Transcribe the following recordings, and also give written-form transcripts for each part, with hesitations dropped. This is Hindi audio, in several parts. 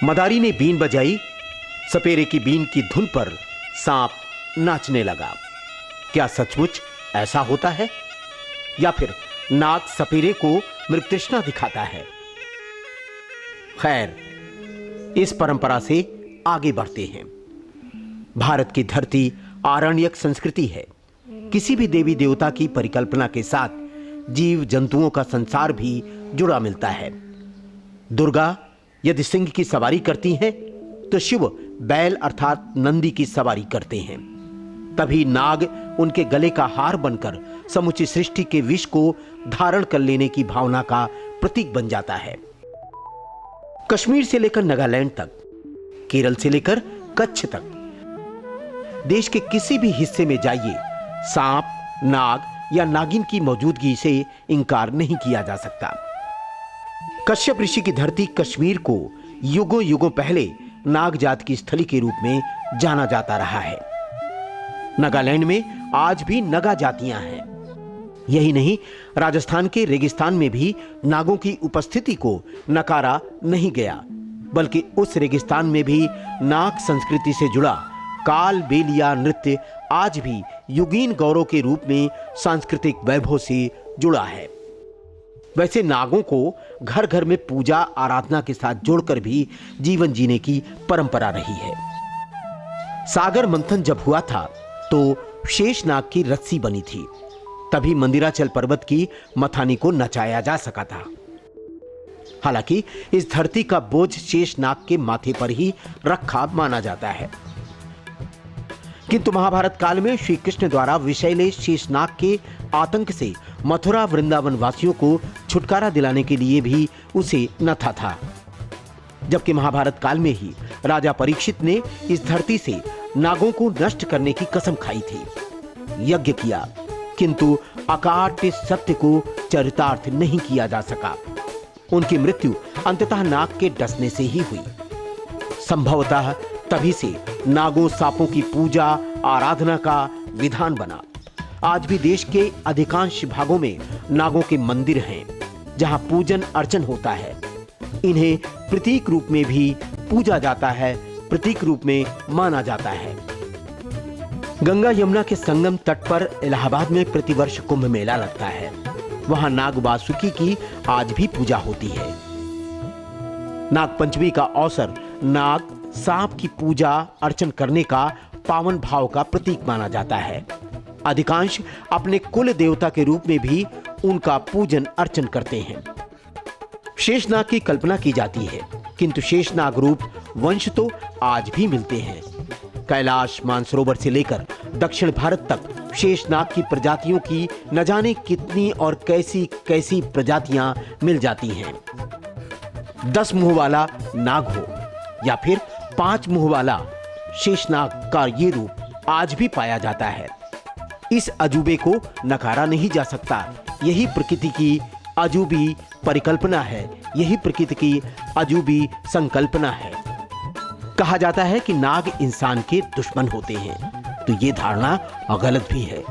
मदारी ने बीन बजाई, सपेरे की बीन की धुन पर सांप नाचने लगा। क्या सचमुच ऐसा होता है, या फिर नाग सपेरे को मृगतृष्णा दिखाता है? खैर, इस परंपरा से आगे बढ़ते हैं। भारत की धरती आरण्यक संस्कृति है। किसी भी देवी देवता की परिकल्पना के साथ जीव जंतुओं का संसार भी जुड़ा मिलता है। दुर्गा यदि सिंह की सवारी करती हैं, तो शिव बैल अर्थात नंदी की सवारी करते हैं। तभी नाग उनके गले का हार बनकर समूची सृष्टि के विष को धारण कर लेने की भावना का प्रतीक बन जाता है। कश्मीर से लेकर नागालैंड तक, केरल से लेकर कच्छ तक, देश के किसी भी हिस्से में जाइए, सांप, नाग या नागिन की मौजूदगी से इंकार नहीं किया जा सकता। कश्यप ऋषि की धरती कश्मीर को युगों युगों पहले नाग जात की स्थली के रूप में जाना जाता रहा है। नागालैंड में आज भी नगा जातियां हैं। यही नहीं, राजस्थान के रेगिस्तान में भी नागों की उपस्थिति को नकारा नहीं गया, बल्कि उस रेगिस्तान में भी नाग संस्कृति से जुड़ा काल बेलिया नृत्य आज भी युगीन गौरव के रूप में सांस्कृतिक वैभव से जुड़ा है। वैसे नागों को घर घर में पूजा आराधना के साथ जोड़कर भी जीवन जीने की परंपरा रही है। सागर मंथन जब हुआ था तो शेष नाग की रस्सी बनी थी, तभी मंदिराचल पर्वत की मथानी को नचाया जा सका था। हालांकि इस धरती का बोझ शेष नाग के माथे पर ही रखा माना जाता है, किंतु महाभारत काल में श्री कृष्ण द्वारा विषैले शेषनाग के आतंक से मथुरा वृंदावन वासियों को छुटकारा दिलाने के लिए भी उसे नथा था। जबकि महाभारत काल में ही राजा परीक्षित ने इस धरती से नागों को नष्ट करने की कसम खाई थी, यज्ञ किया, किंतु अकाट्य सत्य को चरितार्थ नहीं किया जा सका। उनकी मृत्यु अंततः नाग के डसने से ही हुई। संभवतः तभी से नागों सांपों की पूजा आराधना का विधान बना। आज भी देश के अधिकांश भागों में नागों के मंदिर हैं, जहां पूजन अर्चन होता है। इन्हें प्रतीक रूप में भी पूजा जाता है, प्रतीक रूप में माना जाता है। गंगा यमुना के संगम तट पर इलाहाबाद में प्रतिवर्ष कुंभ मेला लगता है। वहां नाग वासुकी की आज भी पूजा होती है। नाग पंचमी का अवसर नाग सांप की पूजा अर्चन करने का पावन भाव का प्रतीक माना जाता है। अधिकांश अपने कुल देवता के रूप में भी उनका पूजन अर्चन करते हैं। शेषनाग की कल्पना की जाती है, किंतु शेषनाग रूप वंश तो आज भी मिलते हैं। कैलाश मानसरोवर से लेकर दक्षिण भारत तक शेषनाग की प्रजातियों की न जाने कितनी और कैसी कैसी प्रजातियां मिल जाती हैं। 10 मुंह वाला नाग हो या फिर 5 मुंह वाला शेषनाग का ये रूप आज भी पाया जाता है। इस अजूबे को नकारा नहीं जा सकता। यही प्रकृति की अजूबी परिकल्पना है, यही प्रकृति की अजूबी संकल्पना है। कहा जाता है कि नाग इंसान के दुश्मन होते हैं, तो ये धारणा गलत भी है,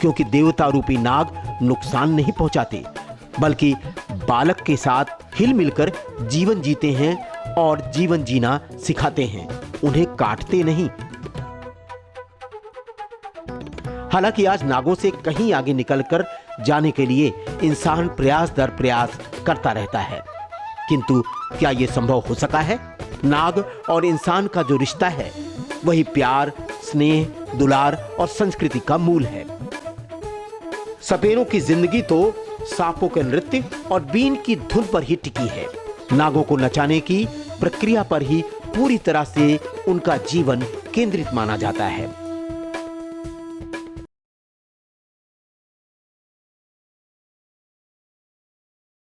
क्योंकि देवता रूपी नाग नुकसान नहीं पहुंचाते, बल्कि बालक के साथ हिल मिलकर जीवन जीते हैं और जीवन जीना सिखाते हैं, उन्हें काटते नहीं। हालांकि आज नागों से कहीं आगे निकलकर जाने के लिए इंसान प्रयास दर प्रयास करता रहता है, किंतु क्या यह संभव हो सका है? नाग और इंसान का जो रिश्ता है वही प्यार, स्नेह, दुलार और संस्कृति का मूल है। सपेरों की जिंदगी तो सांपों के नृत्य और बीन की धुन पर ही टिकी है। नागों को नचाने की प्रक्रिया पर ही पूरी तरह से उनका जीवन केंद्रित माना जाता है।